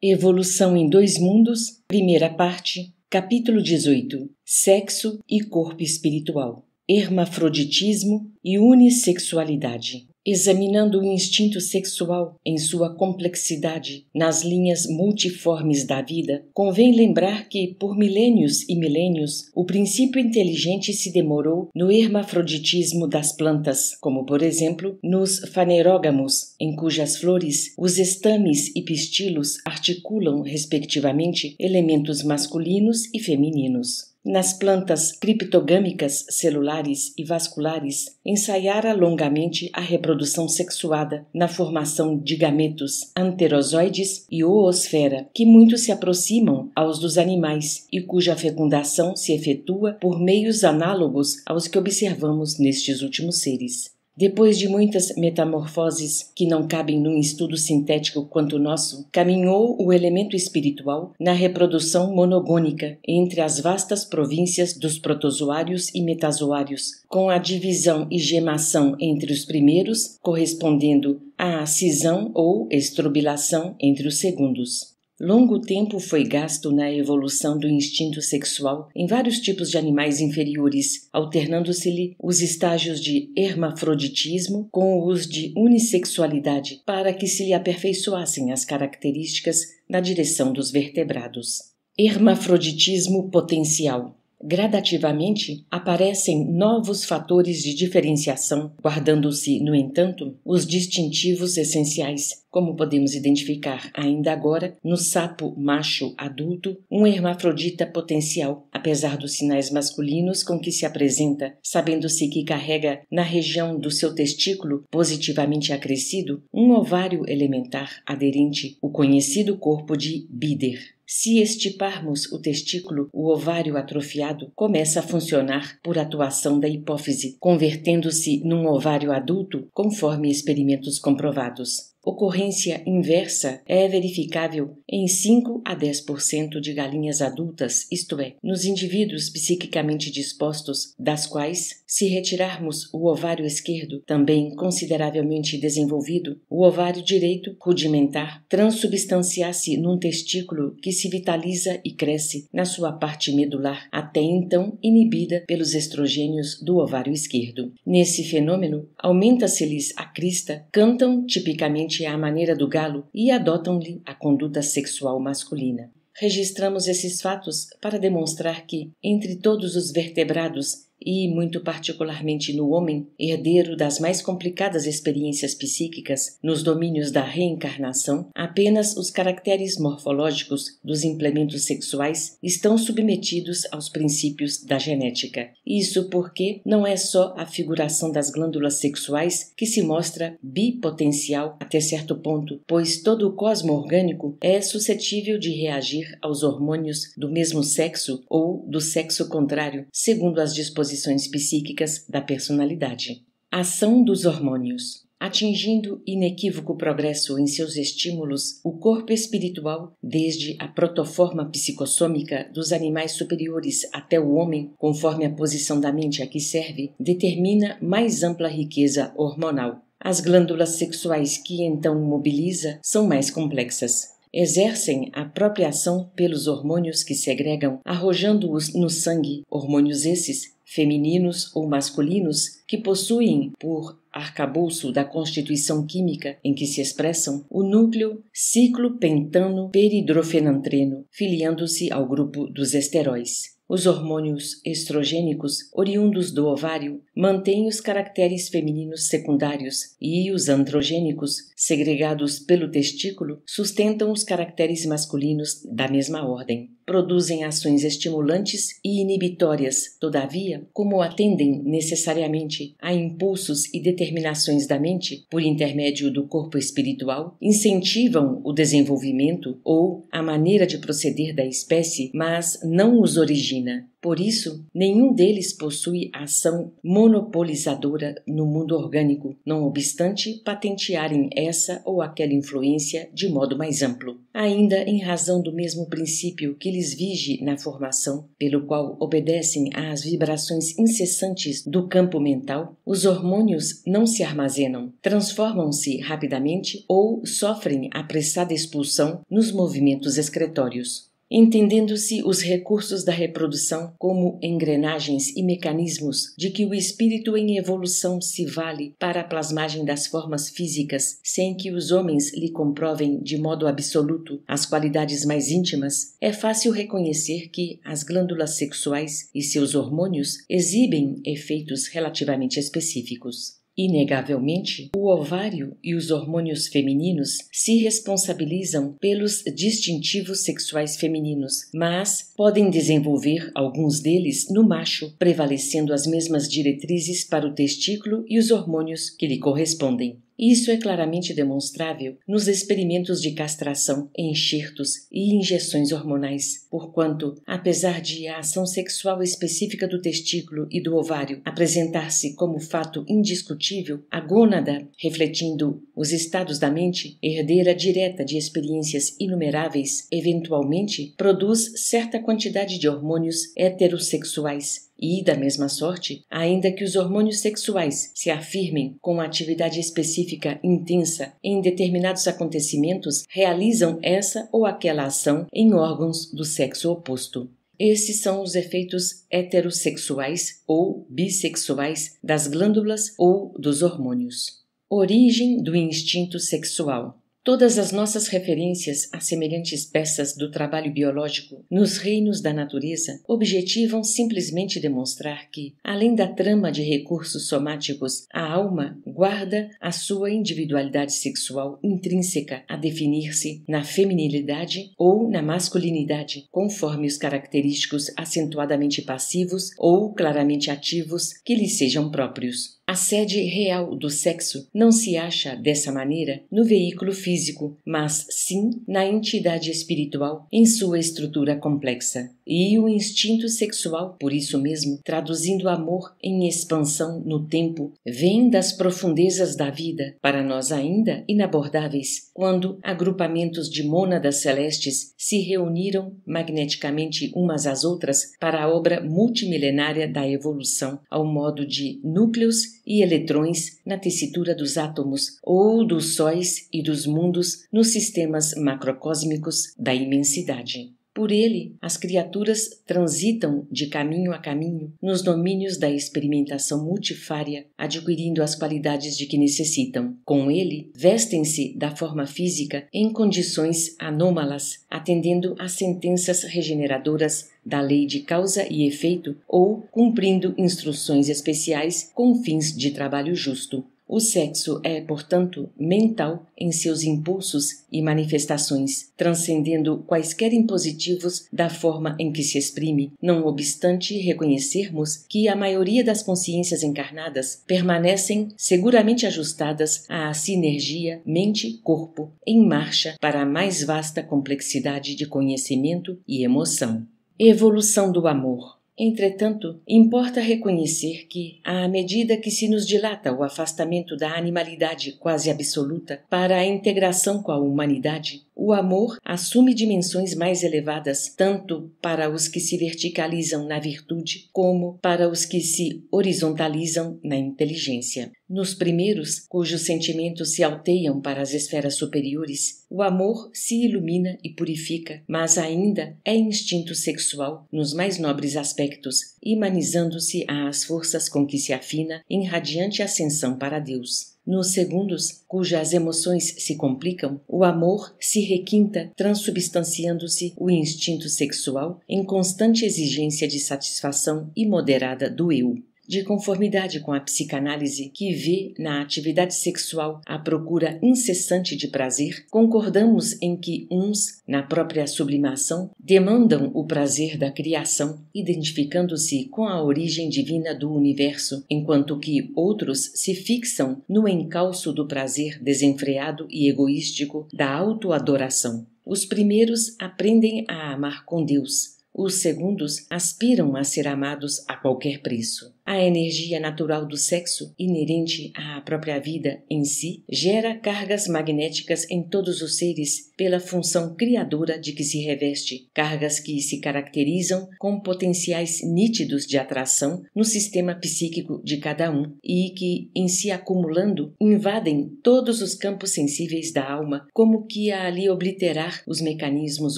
Evolução em Dois Mundos, primeira parte, capítulo 18, Sexo e Corpo Espiritual, Hermafroditismo e Unissexualidade. Examinando o instinto sexual em sua complexidade nas linhas multiformes da vida, convém lembrar que, por milênios e milênios, o princípio inteligente se demorou no hermafroditismo das plantas, como, por exemplo, nos fanerógamos, em cujas flores os estames e pistilos articulam, respectivamente, elementos masculinos e femininos. Nas plantas criptogâmicas celulares e vasculares, ensaiara longamente a reprodução sexuada na formação de gametos anterozoides e oosfera, que muito se aproximam aos dos animais e cuja fecundação se efetua por meios análogos aos que observamos nestes últimos seres. Depois de muitas metamorfoses que não cabem num estudo sintético quanto o nosso, caminhou o elemento espiritual na reprodução monogônica entre as vastas províncias dos protozoários e metazoários, com a divisão e gemação entre os primeiros, correspondendo à cisão ou estrobilação entre os segundos. Longo tempo foi gasto na evolução do instinto sexual em vários tipos de animais inferiores, alternando-se-lhe os estágios de hermafroditismo com os de unissexualidade, para que se lhe aperfeiçoassem as características na direção dos vertebrados. Hermafroditismo potencial. Gradativamente, aparecem novos fatores de diferenciação, guardando-se, no entanto, os distintivos essenciais, como podemos identificar ainda agora no sapo macho adulto um hermafrodita potencial, apesar dos sinais masculinos com que se apresenta, sabendo-se que carrega na região do seu testículo positivamente acrescido um ovário elementar aderente, o conhecido corpo de Bieder. Se estiparmos o testículo, o ovário atrofiado começa a funcionar por atuação da hipófise, convertendo-se num ovário adulto, conforme experimentos comprovados. Ocorrência inversa é verificável em 5 a 10% de galinhas adultas, isto é, nos indivíduos psiquicamente dispostos, das quais, se retirarmos o ovário esquerdo, também consideravelmente desenvolvido, o ovário direito, rudimentar, transubstanciar-se num testículo que se vitaliza e cresce na sua parte medular, até então inibida pelos estrogênios do ovário esquerdo. Nesse fenômeno, aumenta-se-lhes a crista, cantam tipicamente à maneira do galo e adotam-lhe a conduta sexual masculina. Registramos esses fatos para demonstrar que, entre todos os vertebrados, e muito particularmente no homem, herdeiro das mais complicadas experiências psíquicas nos domínios da reencarnação, apenas os caracteres morfológicos dos implementos sexuais estão submetidos aos princípios da genética. Isso porque não é só a figuração das glândulas sexuais que se mostra bipotencial até certo ponto, pois todo o cosmo orgânico é suscetível de reagir aos hormônios do mesmo sexo ou do sexo contrário, segundo as disposições psíquicas da personalidade. Ação dos hormônios. Atingindo inequívoco progresso em seus estímulos, o corpo espiritual, desde a protoforma psicossômica dos animais superiores até o homem, conforme a posição da mente a que serve, determina mais ampla riqueza hormonal. As glândulas sexuais que então mobiliza são mais complexas. Exercem a própria ação pelos hormônios que segregam, arrojando-os no sangue, hormônios esses, femininos ou masculinos, que possuem, por arcabouço da constituição química em que se expressam, o núcleo ciclopentano-peridrofenantreno, filiando-se ao grupo dos esteróis. Os hormônios estrogênicos, oriundos do ovário, mantêm os caracteres femininos secundários e os androgênicos, segregados pelo testículo, sustentam os caracteres masculinos da mesma ordem. Produzem ações estimulantes e inibitórias, todavia, como atendem necessariamente a impulsos e determinações da mente, por intermédio do corpo espiritual, incentivam o desenvolvimento ou a maneira de proceder da espécie, mas não os origina. Por isso, nenhum deles possui ação monopolizadora no mundo orgânico, não obstante patentearem essa ou aquela influência de modo mais amplo. Ainda em razão do mesmo princípio que lhes vige na formação, pelo qual obedecem às vibrações incessantes do campo mental, os hormônios não se armazenam, transformam-se rapidamente ou sofrem apressada expulsão nos movimentos excretórios. Entendendo-se os recursos da reprodução como engrenagens e mecanismos de que o espírito em evolução se vale para a plasmagem das formas físicas, sem que os homens lhe comprovem de modo absoluto as qualidades mais íntimas, é fácil reconhecer que as glândulas sexuais e seus hormônios exibem efeitos relativamente específicos. Inegavelmente, o ovário e os hormônios femininos se responsabilizam pelos distintivos sexuais femininos, mas podem desenvolver alguns deles no macho, prevalecendo as mesmas diretrizes para o testículo e os hormônios que lhe correspondem. Isso é claramente demonstrável nos experimentos de castração, enxertos e injeções hormonais, porquanto, apesar de a ação sexual específica do testículo e do ovário apresentar-se como fato indiscutível, a gônada, refletindo os estados da mente, herdeira direta de experiências inumeráveis, eventualmente produz certa quantidade de hormônios heterossexuais. E, da mesma sorte, ainda que os hormônios sexuais se afirmem com atividade específica intensa em determinados acontecimentos, realizam essa ou aquela ação em órgãos do sexo oposto. Esses são os efeitos heterossexuais ou bissexuais das glândulas ou dos hormônios. Origem do instinto sexual. Todas as nossas referências a semelhantes peças do trabalho biológico nos reinos da natureza objetivam simplesmente demonstrar que, além da trama de recursos somáticos, a alma guarda a sua individualidade sexual intrínseca a definir-se na feminilidade ou na masculinidade, conforme os característicos acentuadamente passivos ou claramente ativos que lhe sejam próprios. A sede real do sexo não se acha, dessa maneira, no veículo físico, mas sim na entidade espiritual em sua estrutura complexa. E o instinto sexual, por isso mesmo, traduzindo amor em expansão no tempo, vem das profundezas da vida, para nós ainda inabordáveis, quando agrupamentos de mônadas celestes se reuniram magneticamente umas às outras para a obra multimilenária da evolução, ao modo de núcleos e eletrões na tessitura dos átomos ou dos sóis e dos mundos nos sistemas macrocósmicos da imensidade. Por ele, as criaturas transitam de caminho a caminho nos domínios da experimentação multifária, adquirindo as qualidades de que necessitam. Com ele, vestem-se da forma física em condições anômalas, atendendo às sentenças regeneradoras da lei de causa e efeito ou cumprindo instruções especiais com fins de trabalho justo. O sexo é, portanto, mental em seus impulsos e manifestações, transcendendo quaisquer impositivos da forma em que se exprime, não obstante reconhecermos que a maioria das consciências encarnadas permanecem seguramente ajustadas à sinergia mente-corpo em marcha para a mais vasta complexidade de conhecimento e emoção. Evolução do amor. Entretanto, importa reconhecer que, à medida que se nos dilata o afastamento da animalidade quase absoluta para a integração com a humanidade, o amor assume dimensões mais elevadas tanto para os que se verticalizam na virtude como para os que se horizontalizam na inteligência. Nos primeiros, cujos sentimentos se alteiam para as esferas superiores, o amor se ilumina e purifica, mas ainda é instinto sexual nos mais nobres aspectos, humanizando-se às forças com que se afina em radiante ascensão para Deus. Nos segundos, cujas emoções se complicam, o amor se requinta, transubstanciando-se o instinto sexual em constante exigência de satisfação imoderada do eu. De conformidade com a psicanálise, que vê na atividade sexual a procura incessante de prazer, concordamos em que uns, na própria sublimação, demandam o prazer da criação, identificando-se com a origem divina do universo, enquanto que outros se fixam no encalço do prazer desenfreado e egoístico da autoadoração. Os primeiros aprendem a amar com Deus, Os segundos aspiram a ser amados a qualquer preço. A energia natural do sexo, inerente à própria vida em si, gera cargas magnéticas em todos os seres pela função criadora de que se reveste, cargas que se caracterizam com potenciais nítidos de atração no sistema psíquico de cada um e que, em se acumulando, invadem todos os campos sensíveis da alma, como que a ali obliterar os mecanismos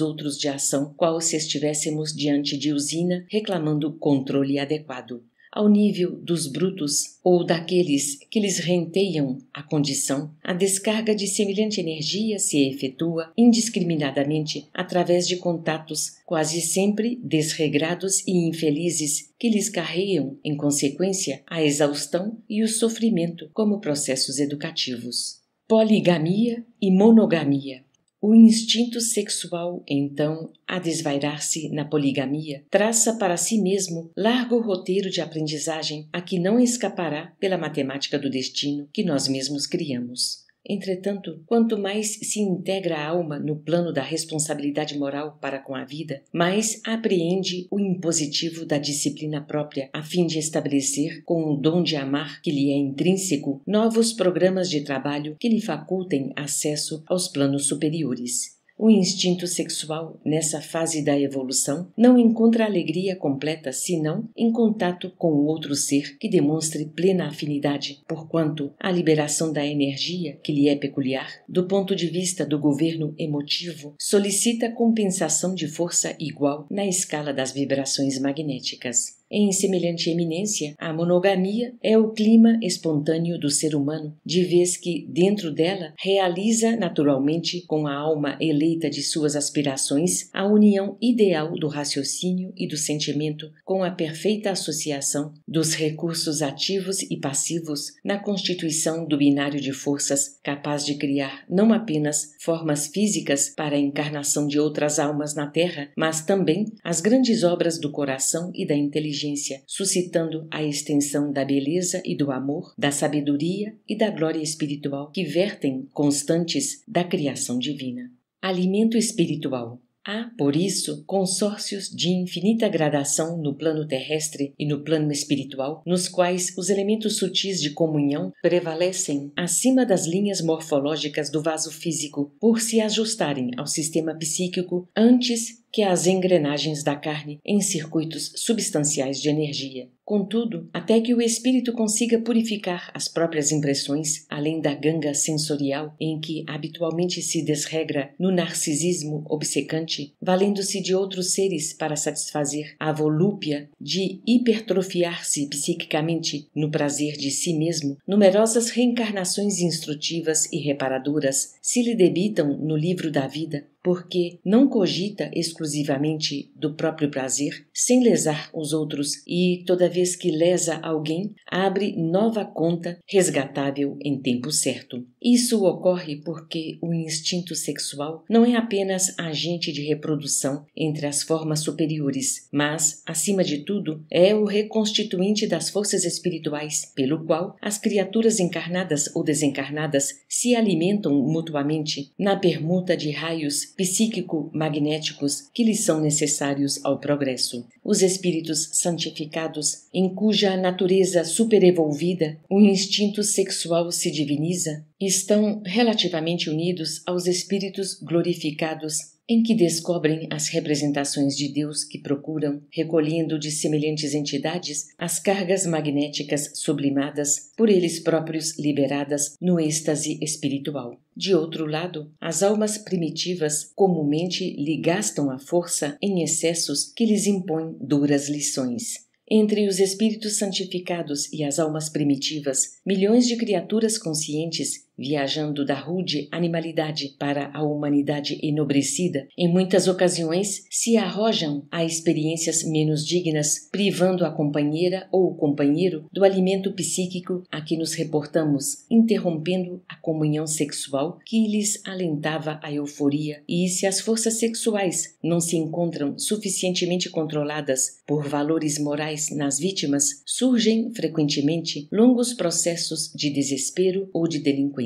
outros de ação, qual se estivéssemos diante de usina reclamando controle adequado. Ao nível dos brutos ou daqueles que lhes renteiam a condição, a descarga de semelhante energia se efetua indiscriminadamente através de contatos quase sempre desregrados e infelizes que lhes carregam, em consequência, a exaustão e o sofrimento como processos educativos. Poligamia e monogamia. O instinto sexual, então, a desvairar-se na poligamia, traça para si mesmo largo roteiro de aprendizagem a que não escapará pela matemática do destino que nós mesmos criamos. Entretanto, quanto mais se integra a alma no plano da responsabilidade moral para com a vida, mais apreende o impositivo da disciplina própria a fim de estabelecer, com o dom de amar que lhe é intrínseco, novos programas de trabalho que lhe facultem acesso aos planos superiores. O instinto sexual, nessa fase da evolução, não encontra alegria completa senão em contato com o outro ser que demonstre plena afinidade, porquanto a liberação da energia, que lhe é peculiar, do ponto de vista do governo emotivo, solicita compensação de força igual na escala das vibrações magnéticas. Em semelhante eminência, a monogamia é o clima espontâneo do ser humano, de vez que, dentro dela, realiza naturalmente com a alma eleita de suas aspirações a união ideal do raciocínio e do sentimento com a perfeita associação dos recursos ativos e passivos na constituição do binário de forças capaz de criar não apenas formas físicas para a encarnação de outras almas na Terra, mas também as grandes obras do coração e da inteligência, suscitando a extensão da beleza e do amor, da sabedoria e da glória espiritual que vertem constantes da criação divina. Alimento espiritual. Há, por isso, consórcios de infinita gradação no plano terrestre e no plano espiritual, nos quais os elementos sutis de comunhão prevalecem acima das linhas morfológicas do vaso físico, por se ajustarem ao sistema psíquico antes que as engrenagens da carne em circuitos substanciais de energia. Contudo, até que o espírito consiga purificar as próprias impressões, além da ganga sensorial em que habitualmente se desregra no narcisismo obcecante, valendo-se de outros seres para satisfazer a volúpia de hipertrofiar-se psiquicamente no prazer de si mesmo, numerosas reencarnações instrutivas e reparadoras se lhe debitam no livro da vida, porque não cogita exclusivamente do próprio prazer, sem lesar os outros, e, toda vez que lesa alguém, abre nova conta resgatável em tempo certo. Isso ocorre porque o instinto sexual não é apenas agente de reprodução entre as formas superiores, mas, acima de tudo, é o reconstituinte das forças espirituais, pelo qual as criaturas encarnadas ou desencarnadas se alimentam mutuamente na permuta de raios psíquico-magnéticos que lhes são necessários ao progresso. Os espíritos santificados, em cuja natureza superevolvida o instinto sexual se diviniza, estão relativamente unidos aos espíritos glorificados em que descobrem as representações de Deus que procuram, recolhendo de semelhantes entidades as cargas magnéticas sublimadas, por eles próprios liberadas no êxtase espiritual. De outro lado, as almas primitivas comumente lhe gastam a força em excessos que lhes impõem duras lições. Entre os espíritos santificados e as almas primitivas, milhões de criaturas conscientes, viajando da rude animalidade para a humanidade enobrecida, em muitas ocasiões se arrojam a experiências menos dignas, privando a companheira ou o companheiro do alimento psíquico a que nos reportamos, interrompendo a comunhão sexual que lhes alentava a euforia, e se as forças sexuais não se encontram suficientemente controladas por valores morais nas vítimas, surgem frequentemente longos processos de desespero ou de delinquência.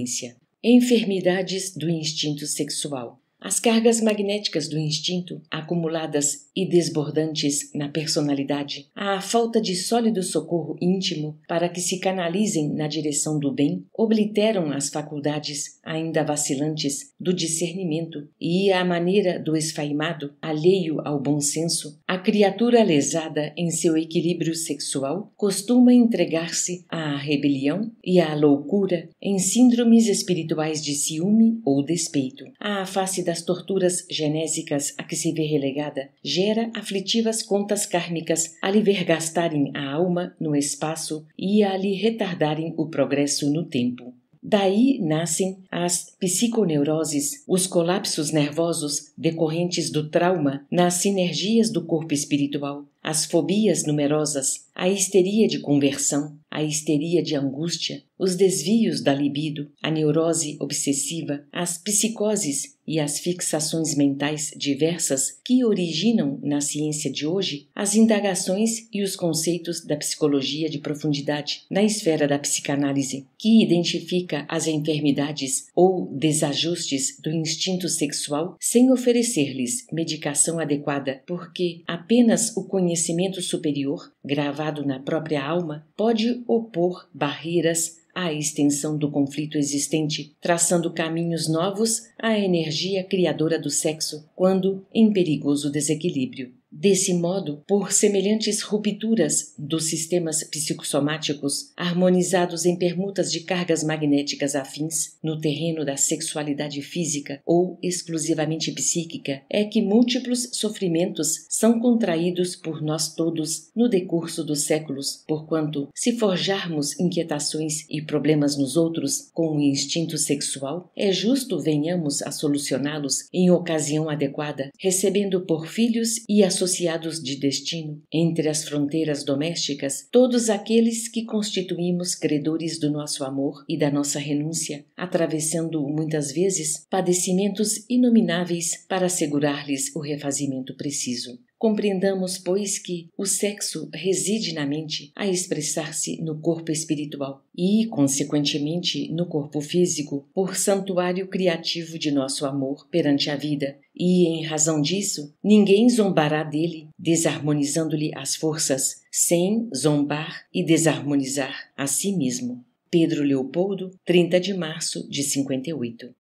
Enfermidades do instinto sexual. As cargas magnéticas do instinto, acumuladas e desbordantes na personalidade, à falta de sólido socorro íntimo para que se canalizem na direção do bem, obliteram as faculdades, ainda vacilantes, do discernimento e, à maneira do esfaimado, alheio ao bom senso, a criatura lesada em seu equilíbrio sexual costuma entregar-se à rebelião e à loucura em síndromes espirituais de ciúme ou despeito. À face das torturas genésicas a que se vê relegada, gera aflitivas contas kármicas a lhe vergastarem a alma no espaço e a lhe retardarem o progresso no tempo. Daí nascem as psiconeuroses, os colapsos nervosos decorrentes do trauma nas sinergias do corpo espiritual, as fobias numerosas, a histeria de conversão, a histeria de angústia, os desvios da libido, a neurose obsessiva, as psicoses e as fixações mentais diversas que originam na ciência de hoje as indagações e os conceitos da psicologia de profundidade na esfera da psicanálise, que identifica as enfermidades ou desajustes do instinto sexual sem oferecer-lhes medicação adequada, porque apenas o conhecimento superior, gravado na própria alma, pode opor barreiras à extensão do conflito existente, traçando caminhos novos à energia criadora do sexo, quando em perigoso desequilíbrio. Desse modo, por semelhantes rupturas dos sistemas psicossomáticos, harmonizados em permutas de cargas magnéticas afins, no terreno da sexualidade física ou exclusivamente psíquica, é que múltiplos sofrimentos são contraídos por nós todos no decurso dos séculos, porquanto, se forjarmos inquietações e problemas nos outros com o instinto sexual, é justo venhamos a solucioná-los em ocasião adequada, recebendo por filhos e associados de destino, entre as fronteiras domésticas, todos aqueles que constituímos credores do nosso amor e da nossa renúncia, atravessando muitas vezes padecimentos inomináveis para assegurar-lhes o refazimento preciso. Compreendamos, pois, que o sexo reside na mente a expressar-se no corpo espiritual e, consequentemente, no corpo físico, por santuário criativo de nosso amor perante a vida, e, em razão disso, ninguém zombará dele, desarmonizando-lhe as forças, sem zombar e desarmonizar a si mesmo. Pedro Leopoldo, 30 de março de 58.